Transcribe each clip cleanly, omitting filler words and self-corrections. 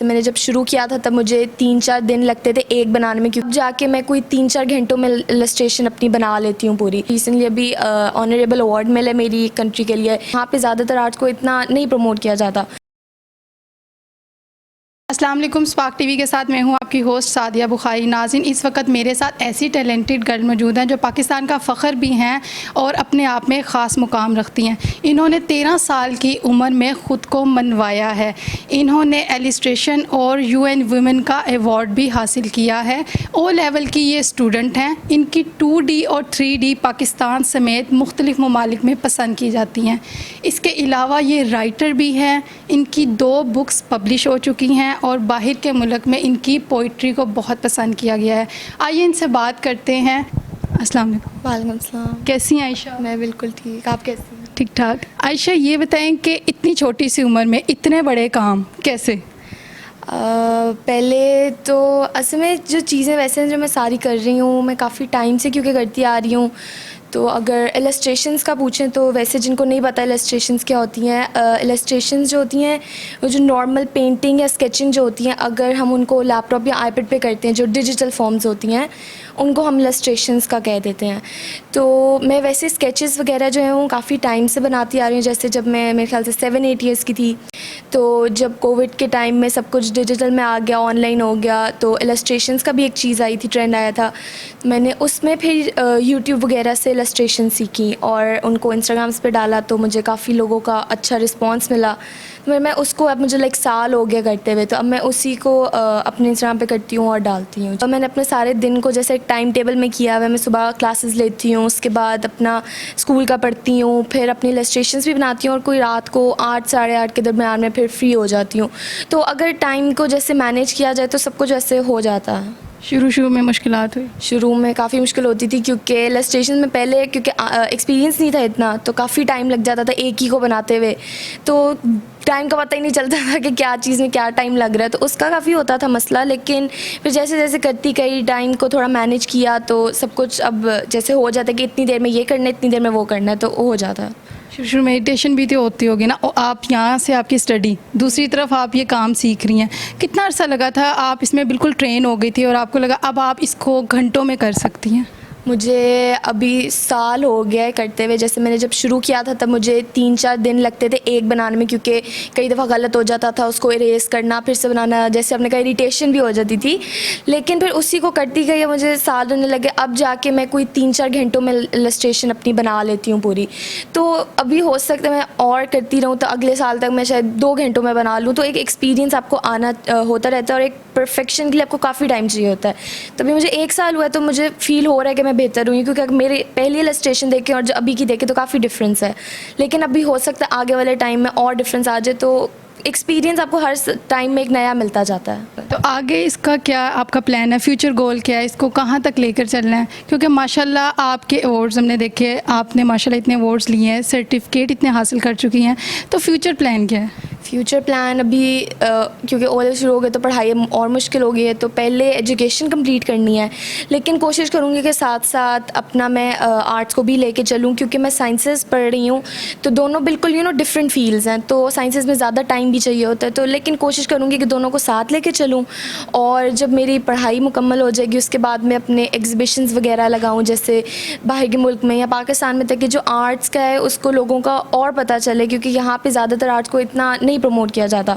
जैसे मैंने जब शुरू किया था तब मुझे 3-4 दिन लगते थे एक बनाने में, क्योंकि जाके मैं कोई 3-4 घंटों में इलस्ट्रेशन अपनी बना लेती हूँ पूरी। रिसेंटली अभी ऑनरेबल अवार्ड मिला मेरी कंट्री के लिए। यहाँ पे ज़्यादातर आर्ट को इतना नहीं प्रमोट किया जाता। अस्सलाम वालेकुम, स्पार्क टीवी के साथ मैं हूं आपकी होस्ट सादिया बुखारी। नाज़रीन, इस वक्त मेरे साथ ऐसी टैलेंटेड गर्ल मौजूद हैं जो पाकिस्तान का फ़ख्र भी हैं और अपने आप में ख़ास मुकाम रखती हैं। इन्होंने 13 साल की उम्र में ख़ुद को मनवाया है। इन्होंने एलिस्ट्रेशन और UN वुमेन का एवॉर्ड भी हासिल किया है। ओ लेवल की ये स्टूडेंट हैं। इनकी 2D और 3D पाकिस्तान समेत मुख्तलिफ़ ममालिक में पसंद की जाती हैं। इसके अलावा ये राइटर भी हैं। इनकी 2 बुक्स पब्लिश हो चुकी हैं और बाहर के मुल्क में इनकी पोइट्री को बहुत पसंद किया गया है। आइए इनसे बात करते हैं। अस्सलाम वालेकुम। वालेकुम सलाम। कैसी हैं आयशा? मैं बिल्कुल ठीक, आप कैसी हैं? ठीक ठाक। आयशा, ये बताएं कि इतनी छोटी सी उम्र में इतने बड़े काम कैसे? पहले तो असल में जो चीज़ें वैसे हैं जो मैं सारी कर रही हूँ, मैं काफ़ी टाइम से क्योंकि करती आ रही हूँ। तो अगर इलस्ट्रेशंस का पूछें तो वैसे जिनको नहीं पता इलस्ट्रेशंस क्या होती हैं, इलस्ट्रेशंस जो होती हैं वो जो नॉर्मल पेंटिंग या स्केचिंग जो होती हैं, अगर हम उनको लैपटॉप या आईपैड पे करते हैं, जो डिजिटल फॉर्म्स होती हैं उनको हम इलस्ट्रेशंस का कह देते हैं। तो मैं वैसे स्केचेस वगैरह जो हैं वो काफ़ी टाइम से बनाती आ रही हूँ। जैसे जब मैं मेरे ख्याल से 7-8 ईयर्स की थी, तो जब कोविड के टाइम में सब कुछ डिजिटल में आ गया, ऑनलाइन हो गया, तो इलस्ट्रेशंस का भी एक चीज़ आई थी, ट्रेंड आया था। मैंने उसमें फिर यूट्यूब वगैरह से इलस्ट्रेशन सीखी और उनको इंस्टाग्राम्स पे डाला, तो मुझे काफ़ी लोगों का अच्छा रिस्पांस मिला। तो मैं उसको, अब मुझे लाइक साल हो गया करते हुए, तो अब मैं उसी को अपने इंस्टाग्राम पे करती हूँ और डालती हूँ। तो मैंने अपने सारे दिन को जैसे एक टाइम टेबल में किया हुआ है। मैं सुबह क्लासेस लेती हूँ, उसके बाद अपना स्कूल का पढ़ती हूँ, फिर अपनी इलस्ट्रेशंस भी बनाती हूँ और कोई रात को 8 साढ़े 8 के दरमियान में फिर फ्री हो जाती हूँ। तो अगर टाइम को जैसे मैनेज किया जाए तो सब कुछ ऐसे हो जाता है। शुरू में मुश्किलात हुई? शुरू में काफ़ी मुश्किल होती थी क्योंकि इलस्ट्रेशन में पहले क्योंकि एक्सपीरियंस नहीं था इतना, तो काफ़ी टाइम लग जाता था एक ही को बनाते हुए। तो टाइम का पता ही नहीं चलता था कि क्या चीज़ में क्या टाइम लग रहा है, तो उसका काफ़ी होता था मसला। लेकिन फिर जैसे जैसे करती गई, टाइम को थोड़ा मैनेज किया, तो सब कुछ अब जैसे हो जाता है कि इतनी देर में ये करना है, इतनी देर में वो करना है, तो हो जाता है। शुरू मेडिटेशन भी तो होती होगी ना, और आप यहाँ से आपकी स्टडी, दूसरी तरफ आप ये काम सीख रही हैं। कितना अर्सा लगा था आप इसमें बिल्कुल ट्रेन हो गई थी और आपको लगा अब आप इसको घंटों में कर सकती हैं? मुझे अभी साल हो गया है करते हुए। जैसे मैंने जब शुरू किया था तब मुझे 3-4 दिन लगते थे एक बनाने में, क्योंकि कई दफ़ा गलत हो जाता था, उसको इरेज करना, फिर से बनाना, जैसे आपने कहा इरिटेशन भी हो जाती थी। लेकिन फिर उसी को करती गई, मुझे साल होने लगे, अब जाके मैं कोई 3-4 घंटों में इलस्ट्रेशन अपनी बना लेती हूँ पूरी। तो अभी हो सकता है मैं और करती रहूँ तो अगले साल तक मैं शायद 2 घंटों में बना लूँ। तो एक एक्सपीरियंस आपको आना होता रहता है और एक परफेक्शन के लिए आपको काफ़ी टाइम चाहिए होता है। तभी मुझे 1 साल हुआ है, तो मुझे फ़ील हो रहा है कि मैं बेहतर हुई, क्योंकि अगर मेरे पहली इलस्ट्रेशन देखें और जो अभी की देखें तो काफ़ी डिफरेंस है। लेकिन अभी हो सकता है आगे वाले टाइम में और डिफरेंस आ जाए, तो एक्सपीरियंस आपको हर टाइम में एक नया मिलता जाता है। तो आगे इसका क्या आपका प्लान है, फ्यूचर गोल क्या है, इसको कहाँ तक लेकर चलना है? क्योंकि माशाल्लाह आपके अवार्ड्स हमने देखे, आपने माशाल्लाह इतने अवार्ड्स लिए हैं, सर्टिफिकेट इतने हासिल कर चुकी हैं, तो फ्यूचर प्लान क्या है? फ्यूचर प्लान अभी क्योंकि ओ लेवल शुरू हो गए तो पढ़ाई और मुश्किल हो गई है, तो पहले एजुकेशन कंप्लीट करनी है। लेकिन कोशिश करूँगी कि साथ साथ अपना मैं आर्ट्स को भी लेके चलूँ, क्योंकि मैं साइंसेस पढ़ रही हूँ, तो दोनों बिल्कुल डिफरेंट फील्ड्स हैं। तो साइंसेस में ज़्यादा टाइम भी चाहिए होता है, तो लेकिन कोशिश करूँगी कि दोनों को साथ लेके चलूँ। और जब मेरी पढ़ाई मुकम्मल हो जाएगी उसके बाद मैं अपने एग्जीबिशंस वगैरह लगाऊँ, जैसे बाहर के मुल्क में या पाकिस्तान में, ताकि जो आर्ट्स का है उसको लोगों का और पता चले, क्योंकि यहाँ पे ज़्यादातर आर्ट्स को इतना नहीं प्रमोट किया जाता।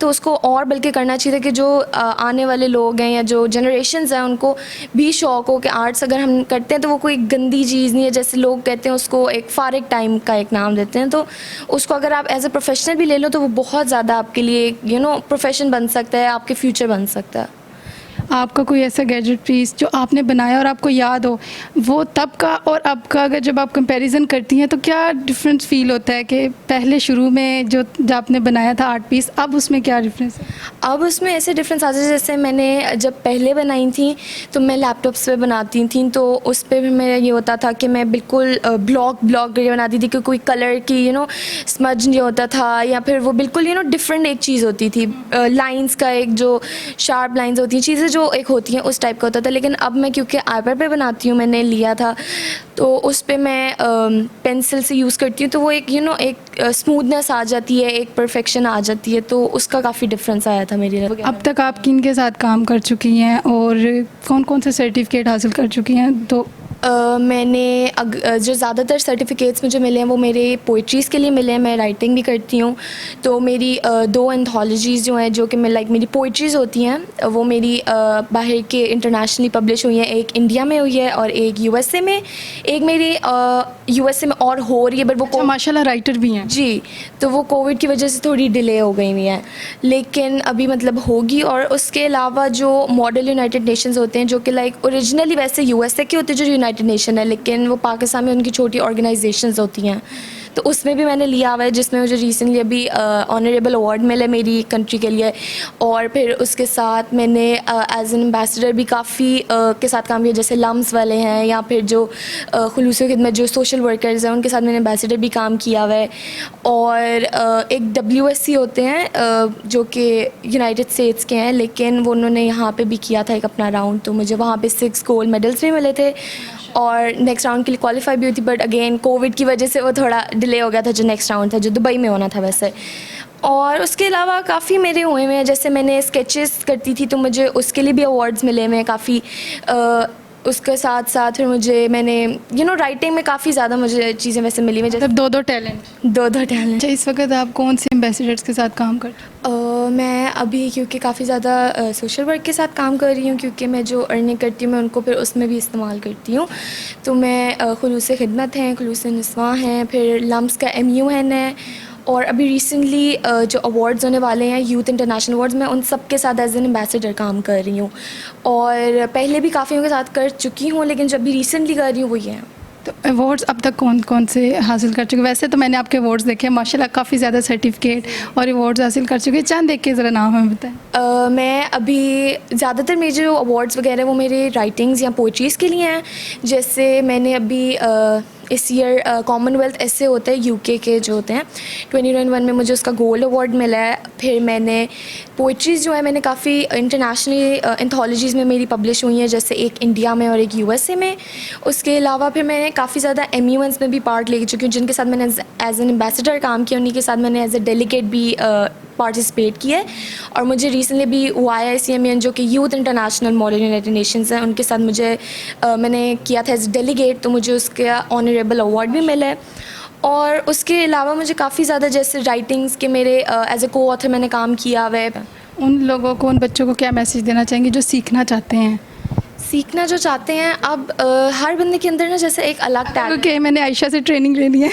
तो उसको और बल्कि करना चाहिए कि जो आने वाले लोग हैं या जो जनरेशन्स हैं उनको भी शौक़ हो कि आर्ट्स अगर हम करते हैं तो वो कोई गंदी चीज़ नहीं है। जैसे लोग कहते हैं उसको एक फारिग टाइम का एक नाम देते हैं, तो उसको अगर आप एज ए प्रोफेशनल भी ले लो तो वो बहुत ज़्यादा आपके लिए प्रोफेशन बन सकता है, आपके फ्यूचर बन सकता है। आपका कोई ऐसा गैजेट पीस जो आपने बनाया और आपको याद हो, वो तब का और अब का अगर जब आप कंपैरिजन करती हैं तो क्या डिफरेंस फ़ील होता है कि पहले शुरू में जो आपने बनाया था आर्ट पीस, अब उसमें क्या डिफरेंस है? अब उसमें ऐसे डिफरेंस आते हैं, जैसे मैंने जब पहले बनाई थी तो मैं लैपटॉप्स पे बनाती थी, तो उस पर भी मेरा ये होता था कि मैं बिल्कुल ब्लॉक बनाती थी, कि कोई कलर की स्मज नहीं होता था, या फिर वो बिल्कुल डिफरेंट एक चीज़ होती थी, लाइंस का एक जो शार्प लाइंस होती हैं, चीज़ें जो एक होती हैं उस टाइप का होता था। लेकिन अब मैं क्योंकि आईपैड पे बनाती हूँ, मैंने लिया था, तो उस पे मैं पेंसिल से यूज़ करती हूँ, तो वो एक एक स्मूथनेस आ जाती है, एक परफेक्शन आ जाती है, तो उसका काफ़ी डिफरेंस आया था मेरी लाइफ। अब तक आप किन के साथ काम कर चुकी हैं और कौन कौन से सर्टिफिकेट हासिल कर चुकी हैं? तो मैंने जो ज़्यादातर सर्टिफिकेट्स मुझे मिले हैं वो मेरे पोइट्रीज़ के लिए मिले हैं। मैं राइटिंग भी करती हूँ, तो मेरी 2 एंथोलॉजीज़ जो हैं, जो कि मैं मेरी पोइट्रीज़ होती हैं, वो मेरी बाहर के इंटरनेशनली पब्लिश हुई हैं। एक इंडिया में हुई है और एक यूएसए में। एक मेरी यूएसए में और हो रही है, बट वो अच्छा, माशाल्लाह राइटर भी हैं। जी, तो वो कोविड की वजह से थोड़ी डिले हो गई हुई है, लेकिन अभी मतलब होगी। और उसके अलावा जो मॉडल यूनाइटेड नेशंस होते हैं, जो कि लाइक ओरिजिनली वैसे यूएसए के होते हैं, जो यूनाइटेड नेशन है, लेकिन वो पाकिस्तान में उनकी छोटी ऑर्गेनाइजेशंस होती हैं, तो उसमें भी मैंने लिया हुआ है, जिसमें मुझे रिसेंटली अभी ऑनरेबल अवार्ड मिला है मेरी कंट्री के लिए। और फिर उसके साथ मैंने एज एन एम्बेसडर भी काफ़ी के साथ काम किया, जैसे लम्स वाले हैं, या फिर जो खुलूस खिदमत जो सोशल वर्कर्स हैं, उनके साथ मैंने एम्बेसडर भी काम किया हुआ है। और एक WSC होते हैं जो कि यूनाइटेड स्टेट्स के हैं, लेकिन वो उन्होंने यहाँ पे भी किया था एक अपना राउंड, तो मुझे वहाँ पे 6 गोल्ड मेडल्स भी मिले थे और नेक्स्ट राउंड के लिए क्वालिफाई भी हुई थी, बट अगेन कोविड की वजह से वो थोड़ा डिले हो गया था, जो नेक्स्ट राउंड था, जो दुबई में होना था वैसे। और उसके अलावा काफ़ी मेरे हुए हैं, जैसे मैंने स्केचेस करती थी, तो मुझे उसके लिए भी अवार्ड्स मिले हुए हैं काफ़ी। उसके साथ साथ फिर मैंने राइटिंग में काफ़ी ज़्यादा मुझे चीज़ें वैसे मिली हुई, मतलब दो टैलेंट। दो टैलेंट। अच्छा, इस वक्त आप कौन से एम्बेसडर्स के साथ काम करते हैं? मैं अभी क्योंकि काफ़ी ज़्यादा सोशल वर्क के साथ काम कर रही हूँ, क्योंकि मैं जो अर्निंग करती हूँ मैं उनको फिर उसमें भी इस्तेमाल करती हूँ। तो मैं खुलूस खिदमत हैं, खुलूस निस्वां हैं, फिर लम्स का MUN है, और अभी रिसेंटली जो अवार्ड्स होने वाले हैं यूथ इंटरनेशनल अवार्ड्स, मैं उन सब के साथ एज एन एम्बेसडर काम कर रही हूँ। और पहले भी काफ़ी उनके साथ कर चुकी हूँ, लेकिन जब भी रिसेंटली कर रही हूँ वो ये हैं। तो अवार्ड्स अब तक कौन कौन से हासिल कर चुके? वैसे तो मैंने आपके अवार्ड्स देखे हैं, माशाल्लाह काफ़ी ज़्यादा सर्टिफिकेट और अवार्ड्स हासिल कर चुके हैं। चंद देख के ज़रा नाम हमें बताएं। मैं अभी ज़्यादातर मेरे जो अवार्ड्स वगैरह वो मेरे राइटिंग्स या पोइट्रीज़ के लिए हैं। जैसे मैंने अभी इस ईयर कॉमनवेल्थ ऐसे होते हैं UK के जो होते हैं 2021 में, मुझे उसका गोल्ड अवार्ड मिला है। फिर मैंने पोइट्रीज़ जो है मैंने काफ़ी इंटरनेशनली एंथोलॉजीज़ में मेरी पब्लिश हुई हैं, जैसे एक इंडिया में और एक USA में। उसके अलावा फिर मैंने काफ़ी ज़्यादा MUNs में भी पार्ट ले चुकी हूँ, जिनके साथ मैंने एज एन एम्बेसडर काम किया, उन्हीं के साथ मैंने एज ए डेलीगेट भी पार्टिसिपेट किया है। और मुझे रिसेंटली भी YICMN जो कि youth international model United Nations हैं, उनके साथ मैंने किया था एज डेलीगेट, तो मुझे उसका ऑनरेबल अवार्ड भी मिला है। और उसके अलावा मुझे काफ़ी ज़्यादा जैसे राइटिंग्स के मेरे एज ए को-ऑथर मैंने काम किया हुआ है। उन लोगों को, उन बच्चों को क्या मैसेज देना चाहेंगे जो सीखना चाहते हैं? सीखना जो चाहते हैं, अब हर बंदे के अंदर ना जैसे एक अलग टैलेंट। ओके, मैंने आयशा से ट्रेनिंग ले ली है।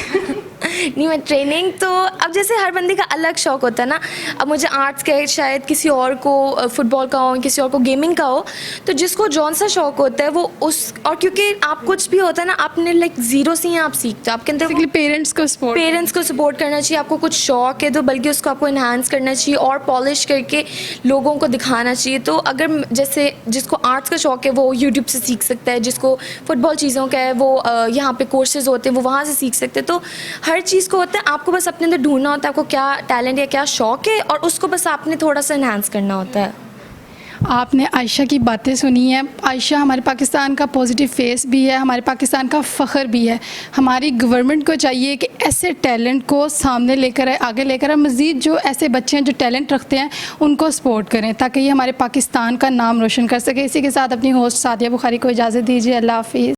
नहीं, मैं ट्रेनिंग तो अब जैसे हर बंदे का अलग शौक होता है ना। अब मुझे आर्ट्स का है, शायद किसी और को फुटबॉल का हो, किसी और को गेमिंग का हो, तो जिसको जौन सा शौक होता है वो उस, और क्योंकि आप कुछ भी होता है ना, आपने लाइक ज़ीरो से ही आप सीखते हो, आपके अंदर पेरेंट्स को सपोर्ट करना चाहिए। आपको कुछ शौक है तो बल्कि उसको आपको इन्हांस करना चाहिए और पॉलिश करके लोगों को दिखाना चाहिए। तो अगर जैसे जिसको आर्ट्स का शौक है वो यूट्यूब से सीख सकता है, जिसको फुटबॉल चीज़ों का है वो यहाँ पे कोर्सेज होते हैं वो वहाँ से सीख सकते हैं। तो हर चीज़ को होता है, आपको बस अपने अंदर ढूंढना होता है आपको क्या टैलेंट या क्या शौक है, और उसको बस आपने थोड़ा सा इन्हांस करना होता है। आपने आयशा की बातें सुनी हैं। आयशा हमारे पाकिस्तान का पॉजिटिव फेस भी है, हमारे पाकिस्तान का फ़ख्र भी है। हमारी गवर्नमेंट को चाहिए कि ऐसे टैलेंट को सामने लेकर आए, आगे लेकर आए। मज़ीद जो ऐसे बच्चे हैं जो टैलेंट रखते हैं उनको सपोर्ट करें, ताकि ये हमारे पाकिस्तान का नाम रोशन कर सके। इसी के साथ अपनी होस्ट सादिया बुखारी को इजाज़त दीजिए। अल्लाह हाफिज़।